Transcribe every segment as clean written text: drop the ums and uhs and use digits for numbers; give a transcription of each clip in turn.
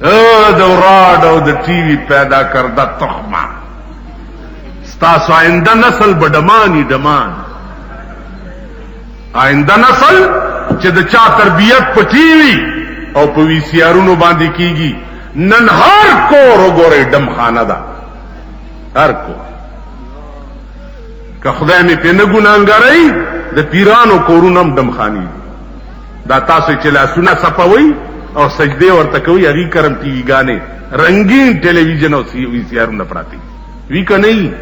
د راډ او د ټي وي پیدا کرده تخمه ستاسو آئنده نسل به ډمانی ډمان آئنده نسل چې د چا تربیت په ټي وي او په وی سی آرونو باندې کیږي نن هر کور وګورئ ډمخانه ده هر کور که خدای مې پې نه ګناهګاروي د پیرانو کورونه هم ډمخانې دا تاسو چې لاسونه څپوئ او سجدې ورته کوي هغې کرم ټي وي ګانې رنګین ټلویزیون او وی سی آرونه پراته وي که نه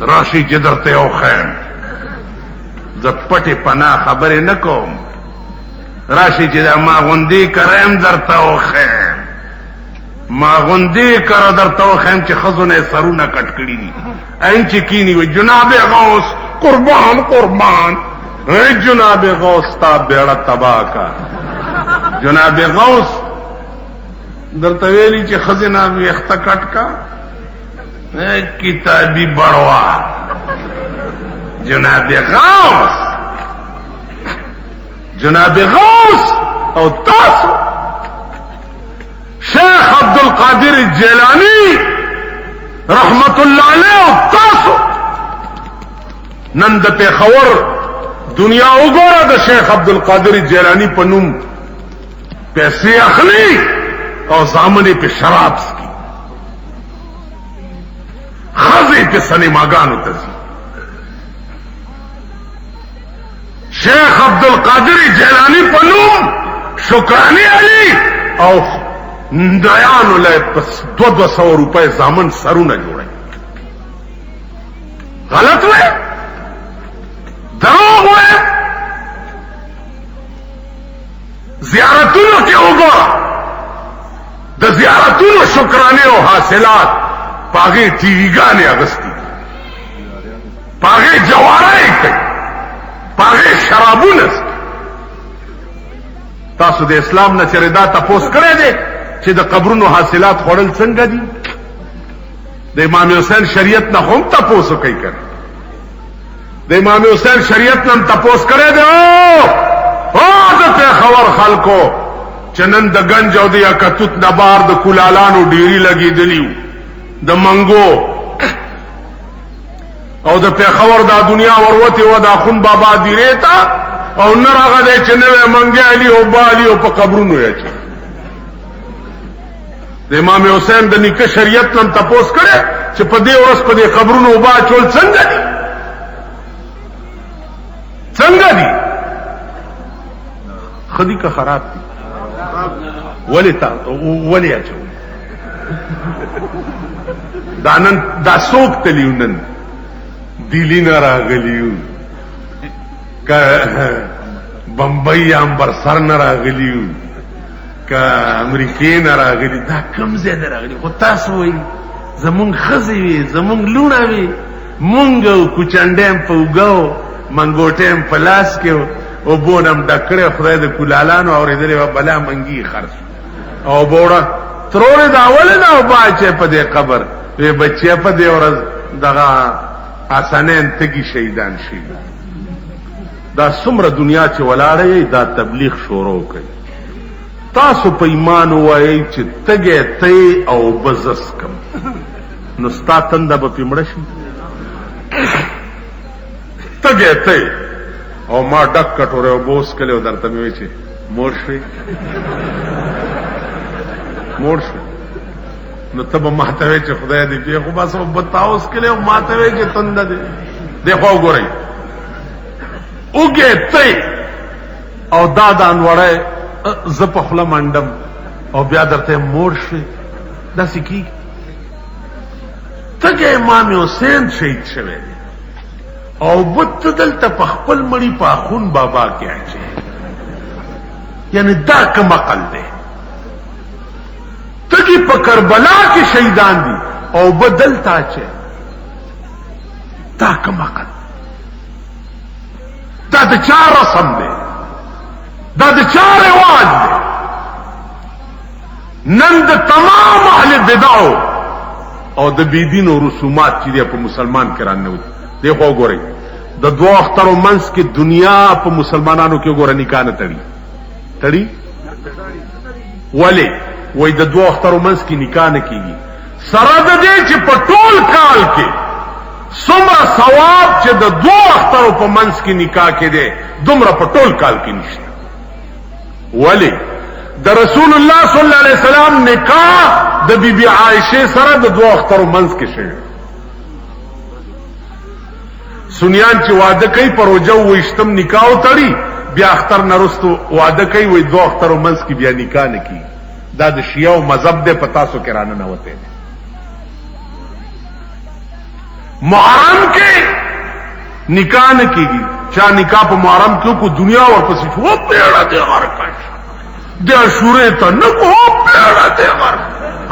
راشي چې درته یو خیم زه پټې پناه خبرې نه کوم راشي چې دا ما غوندې کریم درته وخیم ما غوندې کره درته وخیم چې ښځو نه یې سرونه کټ کړي دي این چې کینی وي جناب غوث قربان قربان جناب غوث تا بیړه تباه کا جناب غوث درته ویلي چې ښځې نه ویښته کټ کا کتابی بڑوا جناب غوث جناب غوث او تاسو شیخ عبدالقادر الجیلانی رحمت اللہ علیہ او تاسو نن د پیښور دنیا وګوره د شیخ عبدالقادر الجیلانی په نوم پیسې اخلي او زامنې په شراب څکي ښځې په سینماګانو ته ځي شیخ عبدالقادر جیلانی په نوم شکرانی علی او دایانو له په 200 روپۍ زامن سرونه جوړوي غلط وی دروغ وی زیارتونو کې وګوره د زیارتونو شکرانې او حاصلات پاغې ټي وي ګانې اغستې پاغې جواره کوي پاغې شرابونه تاسو د اسلام نه چېرې دا تپوس کړی دی چې د قبرونو حاصلات خوړل څنګه دي د امام حسین شریعت نه هم تپوس کوي کړی د امام حسین شریعت نه هم تپوس کړی دی او د پیښور خلکو چې نن د گنج او د یاقوت نه بار د کولالانو ډیری لګېدلي د منګو او د پیښور دا دنیا وروتې وه د اخون بابا دیرې ته او نه راغه دی چې نوی منګی علي او بالي او په قبرونو یې اچوي د امام حسین د نیکه شریعت نه هم تپوس کړی چې په دې ورځ په دې قبرونو اوبه اچول څنګه دي څنګه دي ښه دي که خراب دي ولې اچوي دا نن دا څوک تلیو نن دلی نه راغلیو که بمبئی یا امبرسر نه راغلیو که امریکې نه راغلی دا کوم ځای نه راغلی خو تاسو وایي زمونږ ښځې وي زمونږ لوڼه وي مونږ او کوچنډی هم په اوږه منګوټی هم په لاس کې اوبو نه هم ډک کړی خدای د کولالانو اورېدلې وه بلا منګي خرڅ او بوړه ترورې د اولې نه اوبه اچی په دې قبر وی بچی په دې ورځ دغه حسنین تږي شهیدان شي دا څومره دنیا چې ولاړه دا تبلیغ شروع کوي تاسو په ایمان ووایئ چې تږی تی او بزس کم نو ستا تنده به پې مړه شي تږی تی او ما ډک کټورې اوبه وڅکلې او درته مې وایي چې موړ شوې موړ شوې نو ته به ما ته وایې چې خدای دې پې خو بس اوبه تا وڅکلې او ما ته وایې چې تنده دې دی خوا وګورئ اوږې تی او دا دانوړی زه په خوله منډم او بیا درته موړ شوې داسې کېږي تږی امام حسین شهید شوی دی او بت دلته په خپل مړي په اخون بابا کې اچوي یعنی دا کوم عقل دی تږي په کربلا کې شهیدان دي او به دلته اچوي دا کوم عقل دا د چا رسم دی دا د چا رواج دی نن د تمام اهل بدعو او د بيدینو رسومات چې دی په مسلمان کې راننوت دی خو ګورئ د دوه اخترو منځ کې دنیا په مسلمانانو کې ګوره نکاح نه تړي ولې وای د دوه اخترو منځ کې نکاح نه کیږي سره د دې چې په ټول کال کې څومره ثواب چې د دوه اخترو په منځ کې نکاح کې دی دومره په ټول کال کې نشته ولی د رسول الله صلی الله علیه وسلم نکاح د بیبي عائشه سره د دوه اخترو منځ کې شوی سنیان چې واده کوي پر روجه وشتم نکاح وتړي بیا اختر نرستو واده کوي وای دوه اخترو منځ کې بیا نکاح نه کی دا د شیعو مذهب دې پتا سو کرانه نه وته محرم کې نکاح نه کیږي چا نکاح په محرم کې کو دنیا ورپسې شو پیړه دې ورکړ د شورې ته نه کو پیړه دې ورکړ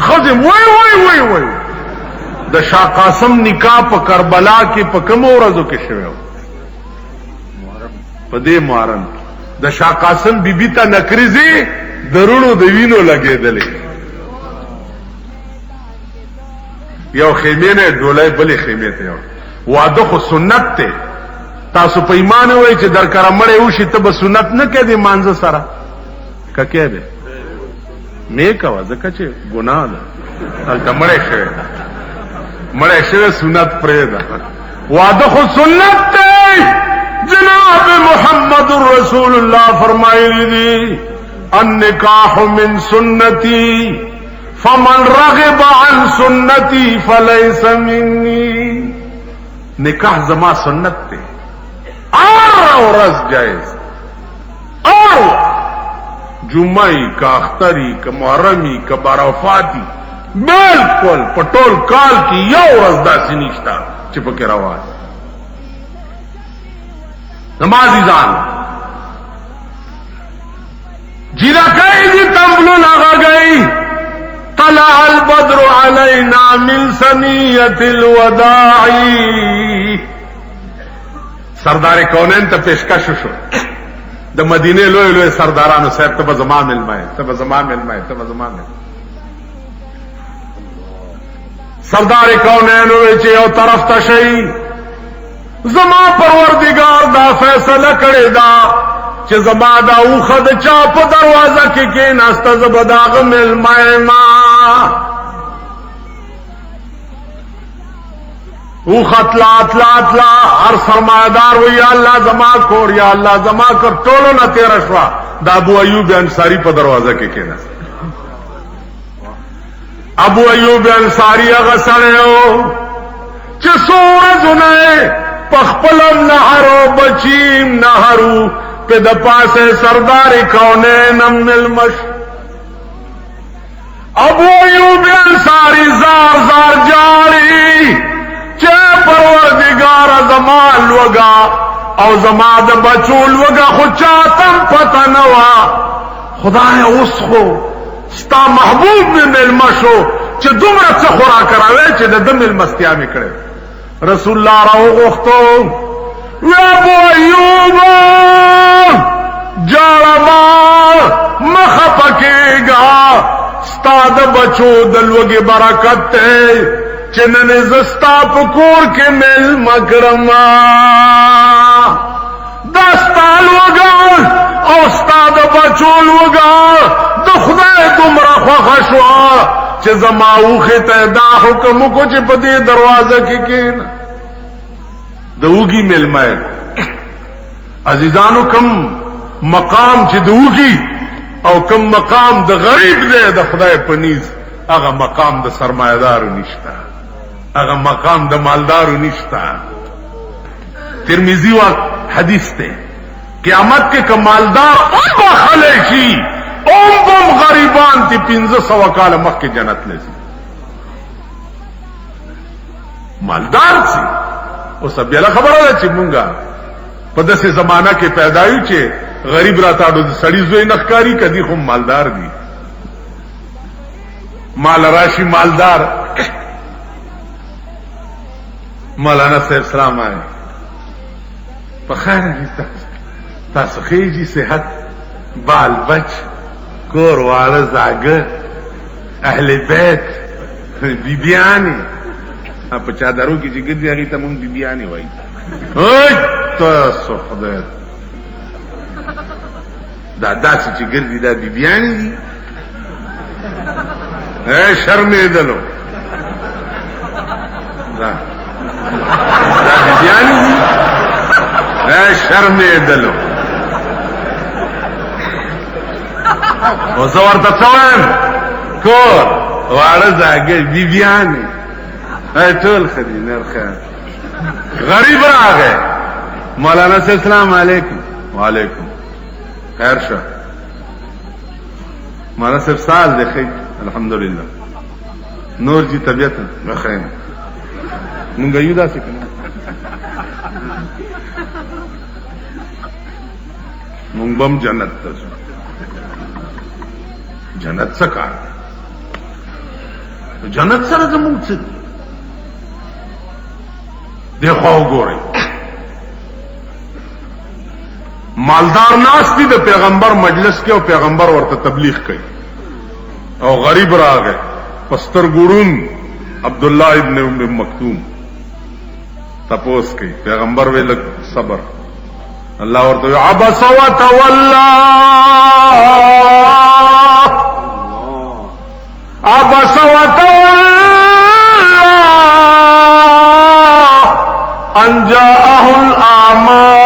خزم وای وای وای وای د شاه قاسم نکاح په کربلا کې په کوم ورځو کې شوی په دې محرم د شاه قاسم بیبي ته نکریزي درونو د وینو لګېدلې یو خیمه نه ډولای بلې خیمه ته یو واده خو سنت ته تاسو په ایمان وای چې در کرمړې وشي ته به سنت نه کې دي مانزه سره ککې به مې کوا ځکه چې ګناه ده هلته مړې شوی سنت پرې ده واده خو سنت ته جناب محمد رسول الله فرمایلی دي النکاح من سنتی فمن رغب عن سنتی فلیس منی نکاح زما سنت تے اور رس جائز اور جمعی کا اختری کا محرمی کا بارافاتی بالکل پټول کال کی یو ورځ داسې نشته چې پکې روا نمازی ځان جیرا کئی جی تمبلو لگا گئی طلع البدر علینا من ثنیت الوداعی سردار کونین تا پیشکش شو د مدینه لوی لوی سردارانو صاحب تب زما ملمائے سردار کونین ہوئے چے او طرف تشئی زما پروردگار دا فیصلہ کړی دا چې زما دا اوخه د چا په دروازه کې کېناسته زه به د هغه مېلمه یم اوخه تلا هر سرمایهدار وی یا الله زما کور یا الله زما کور ټولو نه تېره شوه د ابو ایوب انصاري په دروازه کې کېناسته ابو ایوب انصاري هغه سړی و چې څو ورځونه په خپلم نهرو بچیم نهرو پہ د پاسے سردار کونین ملمش ابو ایوب انصاری زار زار جاری چه پروردگار زمان لوگا او زمان د بچو لوگا خود چاہتم پتا نوا خدای اوس خو ستا محبوب میں ملمشو چه دومره څه خورا کراوے چه د ملمستیا میں کڑے رسول اللہ راو غختو ابو ایوب جاړما مخ پکېګا ستاد بچو دلوګي برکت ته چنن زستا پکور کې مل مکرما دستال وګا او ستاد بچو وګا د خدای دومره خوښ شو چې زماوخه ته دا حکم کو چې په دې دروازه کې کېن دوږي ملمه عزیزانو کم مقام چې دوږي او کم مقام د غریب دی د خدای پنیز هغه مقام د سرمایدارو نشته هغه مقام د مالدارو نشته ترمذی وا حدیث ته قیامت کې کمالدار او بخله شي بم غریبان تی 1500 کال مخکې جنت لسی مالدار سی اوس بیا خبره ده چې مونږه په داسې زمانہ کې پیدا یو چې غریب راتاړو د سړی زوی نخکاری کدی خو مالدار دي مال راشي مالدار مولانا صاحب سلام آئے پخیر تاسو خیجی صحت بال بچ کور والا زاګه اهل بیت بیبیانی په چادرو کې چې ګرځي هغه ته مونږ بیبیانی وایي تاسو خدای دا داسې چې ګرځي دا بیبیانی دي شرمېدلو دا بیانی دی شرمېدلو اوس ورته څه وایم کور واړه ځاګر بیبیانې ټول ښه دي نرخه غریب راغی مولانا صاحب السلام علیکم وعلیکم خیر شه مولانا صاحب سال دی ښه الحمدلله نور جی طبیعت بخیر مونږ یو داسې کنه مونږ بم جنت ته جنت څه کار جنت سره زمونږ څه دی خو وګورئ مالدار ناست دي د پیغمبر مجلس کې او پیغمبر ورته تبلیغ کوي او غریب راغی پستر ګورون عبد الله ابن ام مکتوم تپوس کوي پیغمبر ویل صبر الله ورته عبس وتولى عبس وتولى ان جاءه الاعمى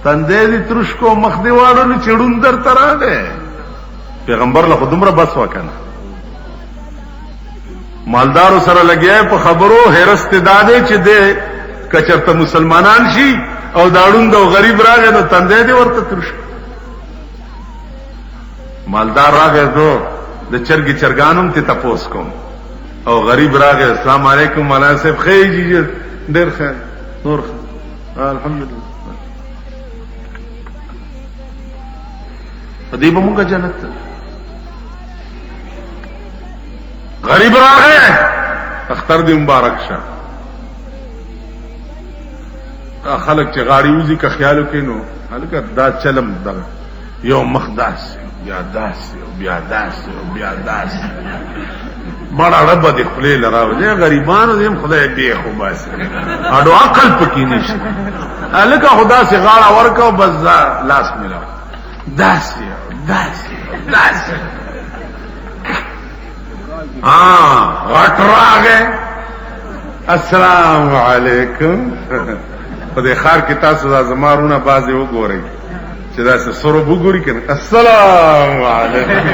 تندې دي ترش کو مخ دی واړو چړون در تراغه پیغمبر له خودمره بس وکنه مالدار سره لګیا په خبرو هرست دادې چې دې کچرته مسلمانان شي او داړوند او غریب راغی نو تندې دي ورته ترش مالدار راغی زه د چرګي چرګانم ته تپوس کوم او غریب راغی السلام علیکم مولانا صاحب خیر جی ډیر خیر نور الحمدلله دې به موږ جنت ته غریب راغی اختر دې مبارک شه خلک چې غاړي وزي که خیالو کې نو هلکه دا چلم دغه یو مخداس بیا داس بیا داس بیا داس بڑا رب دې خپلې لراوځي غریبانو دې خدای دې خو بس اډو عقل پکې نشي هلکه خدا سي غاړه ورکاو بس لاس ملا داس داس داس غټ راغی السلام علیکم په دې خار کې تاسو دا زمارونه بازي وګورئ چې دا سره وګورئ کنه السلام علیکم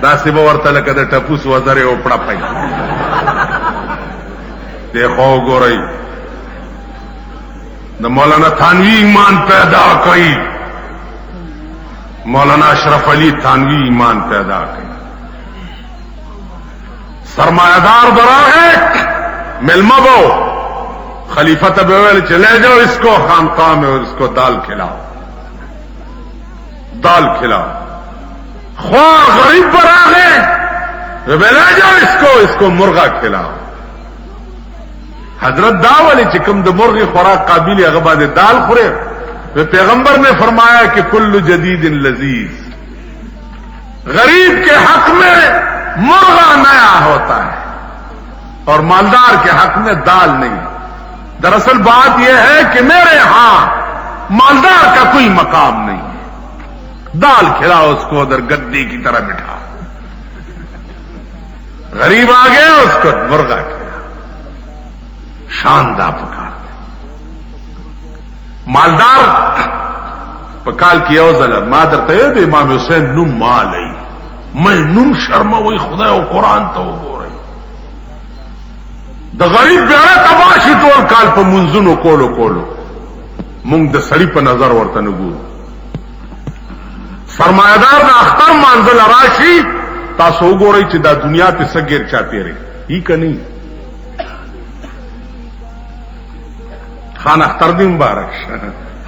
دا سی به ورته لکه د ټپوس وزرې او پړه پای دې خو وګورئ د مولانا تھانوی ایمان پیدا کئی مولانا اشرف علی تھانوی ایمان پیدا کئی سرمایہ دار برا ہے ملما بو خلیفہ تبویل چلے جاؤ اس کو خانقاہ میں اور اس کو دال کھلاؤ دال کھلاؤ خواہ غریب برا ہے لے جاؤ اس کو مرغا کھلاؤ حضرت داولی چکم د مرغی خوراک قابل اغباد دال خورے پیغمبر نے فرمایا کہ کل جدید لذیذ غریب کے حق میں مرغا نیا ہوتا ہے اور مالدار کے حق میں دال نہیں دراصل بات یہ ہے کہ میرے ہاں مالدار کا کوئی مقام نہیں ہے دال کھلاؤ اس کو ادھر گدی کی طرح بٹھا غریب آ گیا اس کو مرغا کھلا شاندار پکار مالدار پکال کی اوزل مادر ته د امام حسین نوم مالی مې نوم شرما وای خدای او قران ته وګورئ د غریب بیره تباشي ټول کال په منځونو کولو مونږ د سړی په نظر ورته نه ګورو سرمایدار د اختر منزل راشي تاسو وګورئ چې دا دنیا په سګیر چا پیری هی کني خان اختر دی مبارک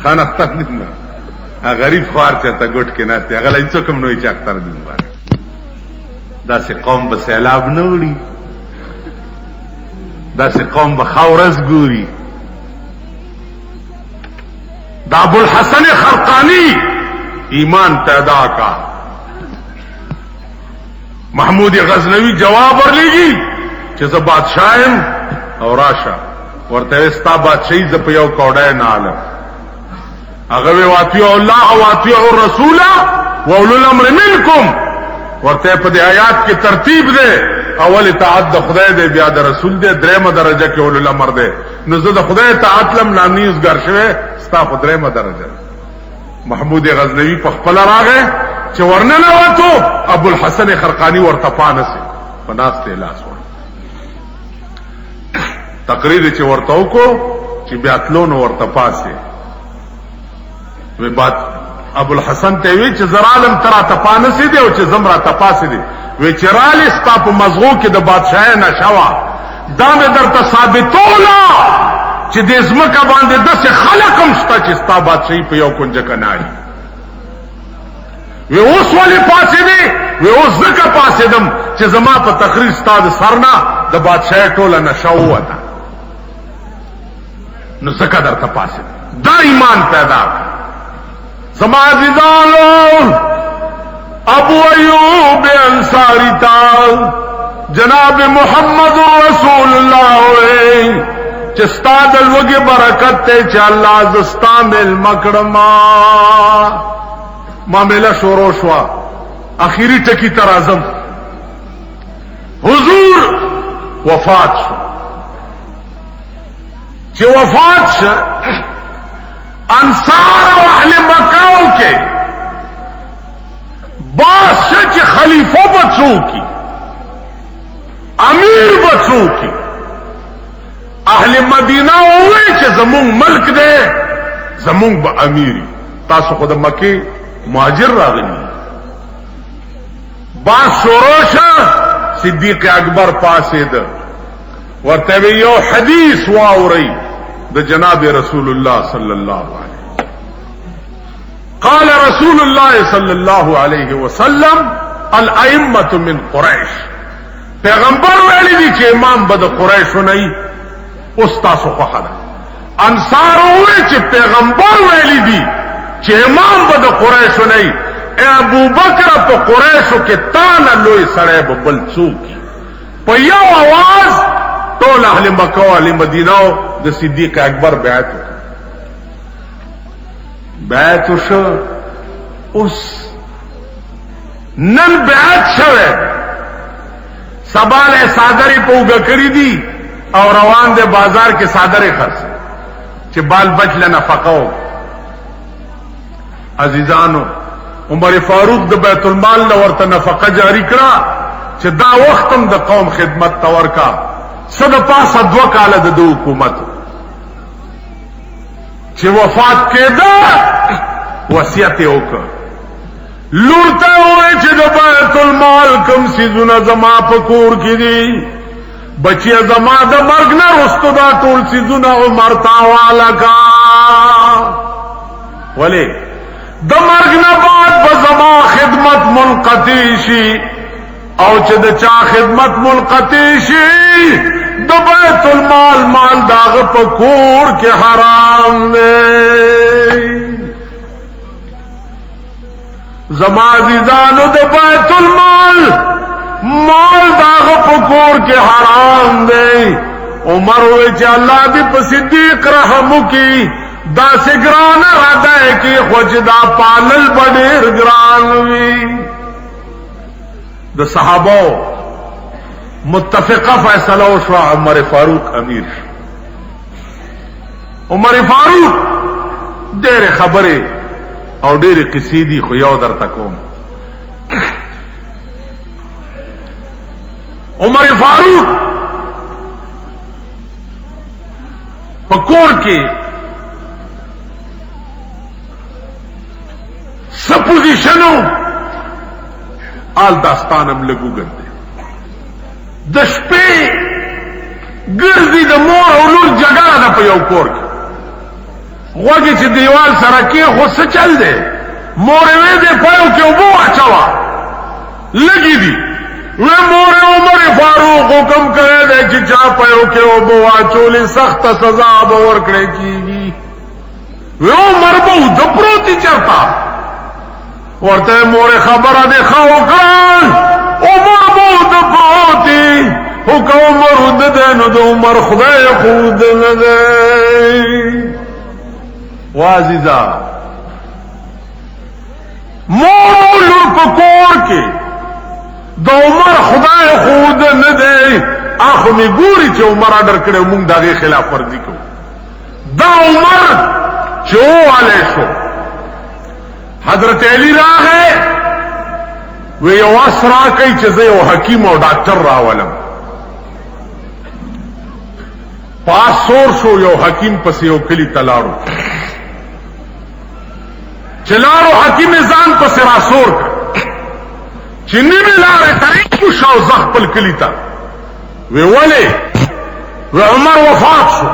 خان اختر دی مبارک غریب خوار چاته ګټ کې نهته هغه لای څوک هم نوې چې اختر دی مبارک دا سي قوم به سیلاب نه وړي دا سي قوم به خاورز ګوري دا ابو الحسن خرقانی ایمان پیدا کا محمود غزنوی جواب ورلیږي چې زه بادشاہ یم او راشه ورته ستا بادشاہي ز په یو کوډای نه عالم هغه واطیع الله واطیع الرسول واولو الامر منکم ورته په دې آیات کې ترتیب ده اول اطاعت د خدای دی بیا د رسول دی درېمه درجه کې اولو الامر دی نو زه د خدای اطاعت لم نانیز ګر شوی ستا په درېمه درجه محمود غزنوی په خپل راغی چې ورننه وته ابو الحسن خرقانی ورته پانسه پناسته لاس ور تقریر چې ورته وکړو چې بیا تلون ورته پاسه وی بات ابو الحسن ته وی چې زرالم ترا تپانسه دی او چې زمرا تپاسه دی وی چې رالی ستا په مزغو کې د بادشاہ نشوا دا مې درته ثابتولا چې د ازمکه باندې داسې خلق هم شته چې ستا بادشاہي په یو کونجه کې نه وی اوس ولې پاسې دی وی اوس ځکه پاسې دم چې زما په تقریر ستا د سرنا د بادشاہ ټوله نشه ووته نو ځکه درته پاسې دا ایمان پیدا زما عزیزانو ابو ایوب انصاری تا جناب محمد رسول اللہ چستا دلوگی برکت تے چا اللہ زستا مل مکڑما ما میلا شورو شوا اخیری ٹکی ترازم حضور وفات شو چی وفات شو انصار و اہل مکاو کے بادشاہ چې خلیفہ بچو کی امیر بچو کی اهل مدینہ ہوئے چې زمون ملک دے زمون با امیری تاسو خود مکی مهاجر راغلی بات شوروشا صدیق اکبر پاسے دا ورته یو حدیث واوري د جناب رسول الله صلی الله علیه قال رسول الله صلی الله علیه وسلم الائمه من قریش پیغمبر ویلی دی چې امام بد قریش نه اوس تاسو خو خدا انصار وی چې پیغمبر ویلی دی چې امام بد قریش نه ابو بکر په قریشو کې تان لوی سړی بل څوک په یو आवाज ټول اهل مکه او اهل مدینه د صدیق اکبر بیعت شو اوس نن بیعت شوه سباله صادری پوګه کړی دي او روان دي بازار کې صادری خرڅ چې بال بچ لنه فقو عزیزانو عمر فاروق د بیت المال ورته نفقه جاری کړه چې دا وختم د قوم خدمت تور کا صد پاسه 2 کال د حکومت چې وفات کېده وصیت وکړ لورته وې چې د بیت المال کوم سيزونه زما په کور کې دي بچي زما د مرګ نه رستو دا ټول سيزونه عمر تاواله کا ولی د مرګ نه بعد به زما خدمت منقطع شي او چې د چا خدمت منقطع شي د بیت المال مال داغه په کور کې حرام دی زما عزیزانو د بیت المال مال داغه په کور کې حرام دی عمر وی چې الله دې په صدیق رحم وکي دا سګران راځي کې خوجدا پالل بډیر ګران وی د صحابه متفقه فیصله وشو عمر فاروق امیر عمر فاروق ډېر خبره او ډېر قصیدی خو یو درته کوم عمر فاروق پکور کې سپوزیشنو آل داستانم لګو ګرځي د شپې ګرځي د مور او لور جګړه ده په یو کور کې غوږی چې دیوال سره کې خو څه چل دی مور وې دې پيو کې وبو اچوا لګي دي و مور عمر فاروق حکم کړی دی چې چا پيو کې وبو اچولې سخت سزا به ورکړي کیږي و عمر به د پروتي چرتا ورته مور خبره ده خو کړ عمر به د پروتي خو که عمر د دی نو د عمر خدای خود نه دی. وعزیزا مور لور په کور کې د عمر خدای خود نه دی. اخو می ګوري چې عمر آرډر کړو موږ دغه خلاف ورزي کوو. دا عمر چې واله شو حضرت علی راغی وی یو اسرا کوي چې زه یو حکیم او ډاکټر راولم. پاسور شو یو حکیم پس یو کلی تلاړو چلاړو حکیم ځان پس راسور چې نیمه لارې طریق شو زخپل کلی ته وی ولی وی عمر وفات شو.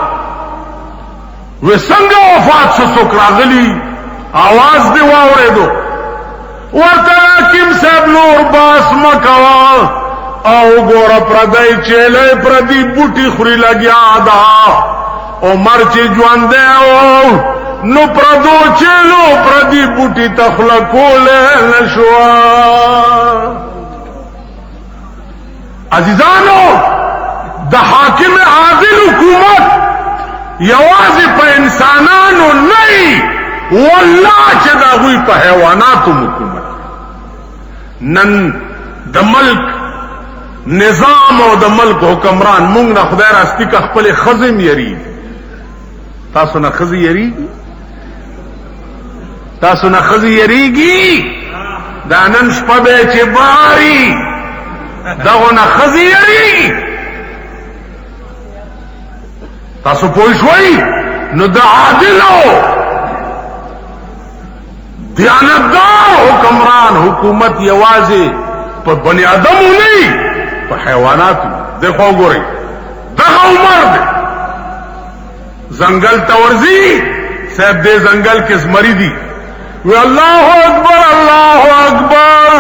وی څنګه وفات شو څوک راغلی आवाज دی واورېدو ورته حکیم صاحب نور باس مکوا او ګوره پردی چیلې پردی بوټي خوري لګیا دا عمر چې ژوند دی نو پردو چیلو پردی بوټي تخلقول نشوا. عزیزانو د حاکم عادل حکومت یوازې په انسانانو نه والله چې دا غوی په حیواناتو حکومت. نن د ملک نظام او د ملک حکمران مونږ نه خدای راستی که خپل خزم یری. تاسو نه خزي یریږي؟ تاسو نه خزي یریږي؟ دا نن شپه به چې باري دغه نه خزي یریږي. تاسو پوه شئ نو د عادلو دیانتدار حکمران حکومت یوازې په بنی آدمو نه په حیواناتو. دیکھو ګورئ دغه عمر دی زنګل تورزی صاحب دې زنګل کې زمری دی وی الله اکبر الله اکبر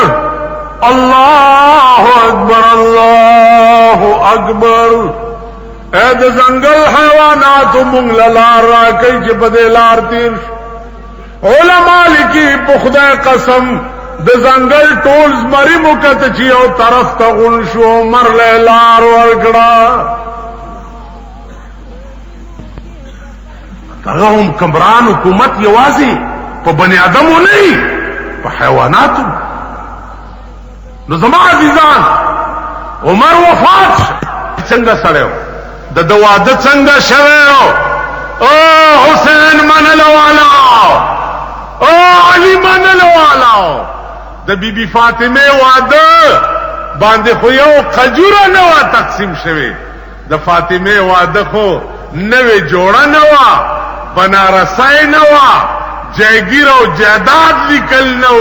الله اکبر الله اکبر. اے د زنګل حیواناتو مونږ لار را کوي چې په دې لار تیر علماء لیکي په خدای قسم د زنګل ټول زمری مکت چې یو طرف ته غون شو عمر له لار ورکړه. دغه هم کمران حکومت یوازې په بنی آدمو نه په حیواناتو. نو زما عزیزان عمر وفات څنګه سړیو د واده څنګه شوی او حسین منلو والا او علی منلو والا د بیبي فاطمه واده باندې خو یو قجوره نه وا تقسیم شوی. د فاطمه واده خو نوې جوړه نه وا بنارسای نه وا جایگیر او جائداد لیکل نو.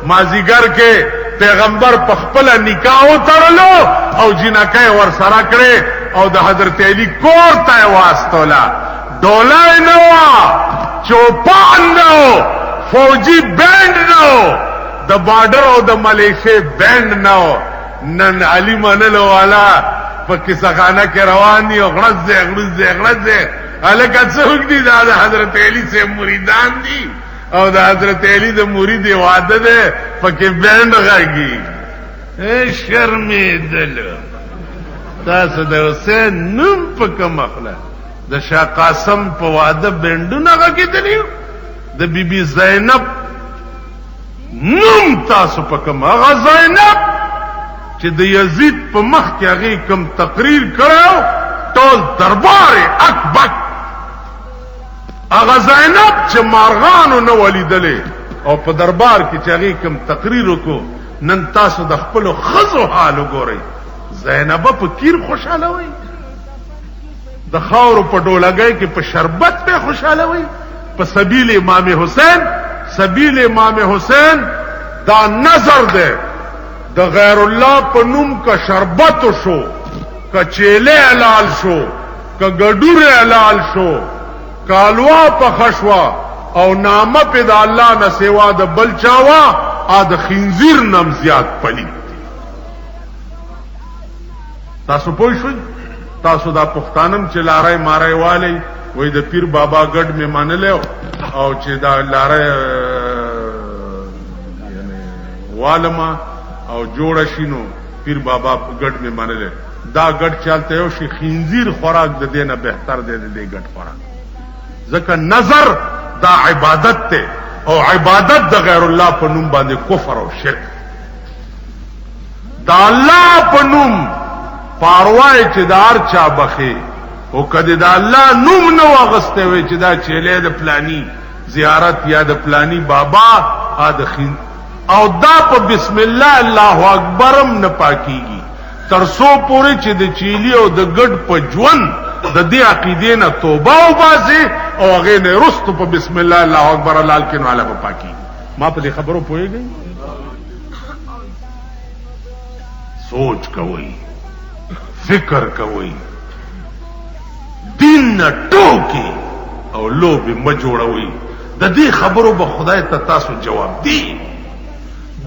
مازیګر کې پیغمبر په خپل نکاح وتړلو او جنکای ور سره کړې او د حضرت علی کور ته واستولا. ډولای نه وا چوپان نو فوجي بند نو د بارډر او د ملیشه بند نو. نن علی منلو والا په کیسهخانه کې روان دي او غړځه الکه څوک دي دا د حضرت علی سے مریدان دي او د حضرت علی د مرید واده ده پکې بند غږی. شرمېدل تاسو د حسین نوم په کوم اخله د شاه قاسم په واده بندونه غږیدلی د بیبي زینب نوم تاسو په کوم هغه زینب چې د یزید په مخ کې هغه کوم تقریر کړو ټول دربار اکبر هغه زینب چې مارغانو نه ولیدلې او په دربار کې چې هغه کوم تقریر وکړو. نن تاسو د خپل خزو حال وګورئ. زینب په کیر خوشاله وي د خاورو په ډولګۍ کې په شربت په خوشاله وي. په سبیل امام حسین دا نظر ده د غیر الله په نوم کا شربت شو کا چیلے حلال شو کا گډور حلال شو کالوا په خشوا او نامه په د الله نه سیوا د بل چاوا ا د خنزیر نم زیات پلی. تاسو پوه شئ تاسو دا پښتانم چې لارای مارای والی وای د پیر بابا ګډ می منلو او چې دا لارای یعنی والما او جوړ شینو پیر بابا ګډ می منلې دا ګډ چالته یو شي خنزیر خوراک د دینه بهتر دی د دې ګډ خوراک ځکه نظر دا عبادت ته او عبادت د غیر الله په نوم باندې کفر او شرک دا الله په نوم پاروای چې دار چا بخي او کدی دا الله نوم نو واغسته وي چې دا چيله د پلاني زیارت یا د پلاني بابا ادخین او دا په بسم الله الله اکبرم نه پاکيږي ترسو پوری چې د چيلي او د ګډ په ژوند د دې عقیدې نه توبه او باسي او هغه نه رستو په بسم الله الله اکبر لال کې نو علاوه پاکي ما په دې خبرو پوهیږئ سوچ کوئ فکر کوئ دین نه ټوکی او لوبي مجوړوي د دې خبرو به خدای ته تاسو جواب دی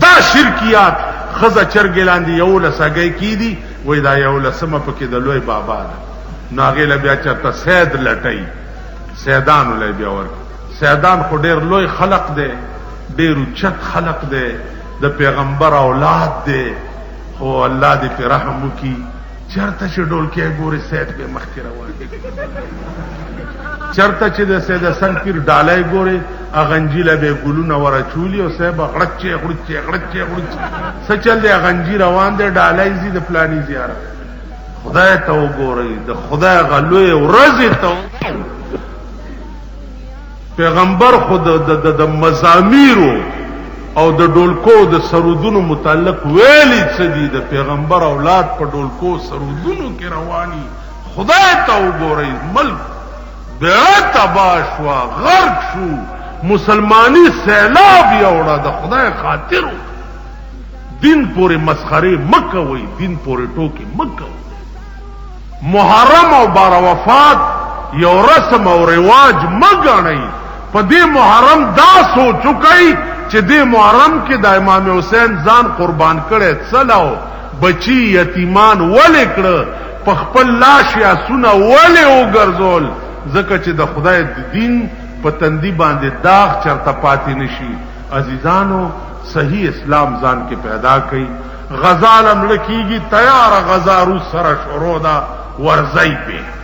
دا شرکیات خزه چرګلاندې یو لسګي کی دي وای دا یو لسمه پکې د لوی بابا ده ناغه بیا چرته سید لټای سیدان ولې بیا ور سیدان خو ډیر لوی خلق دی ډیر چت خلق دی د پیغمبر اولاد دی خو الله دې په رحم وکي چرته چې ډول کې ګوري سید به مخکې روان چرته چې د سید حسن پیر ډالای ګوري اغنجیله به ګلونه ورچولی او صاحب غړچې سچل دی اغنجی روان دی ډالای زی د پلاني زیارت خدای ته وګورئ د خدای غلوې ورځې ته پیغمبر خود د مزامیرو او د ډولکو د سرودونو متعلق ویلي څه دي د پیغمبر اولاد په ډولکو سرودونو کې رواني خدای ته وګورئ ملک بیا تباہ شو غرق شو مسلمانی سیلاب یوړه د خدای خاطر دین پورې مسخره مکه وای دین پورې ټوکی مکه محرم او بار وفات یو رسم او رواج مګنئ په دې محرم دا سوچو کوي چې دې محرم کې د امام حسین ځان قربان کړي څلاو بچی یتیمان ولې کړه په خپل لاش یا سونه ولې وګرځول ځکه چې د خدای د دین په تندی باندې داغ چرته پاتې نشي عزیزانو صحیح اسلام ځان کې پیدا کړي غزالم لکیږي تیار غزارو سره شروع دا ورځي په